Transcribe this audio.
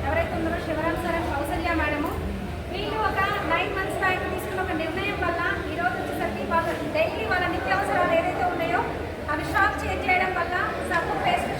ఎవరైతే ఉన్నారో Sivaram sir and Kausalya madam, వీళ్ళు ఒక 9 months బ్యాక్ తీసుకున్న ఒక నిర్ణయం వల్ల ఈరోజు వచ్చేసరికి వాళ్ళు డైలీ వాళ్ళ నిత్యావసరాలు ఏదైతే ఉన్నాయో అవి షాప్ చేంజ్ చేయడం వల్ల సబ్బు పేస్ట్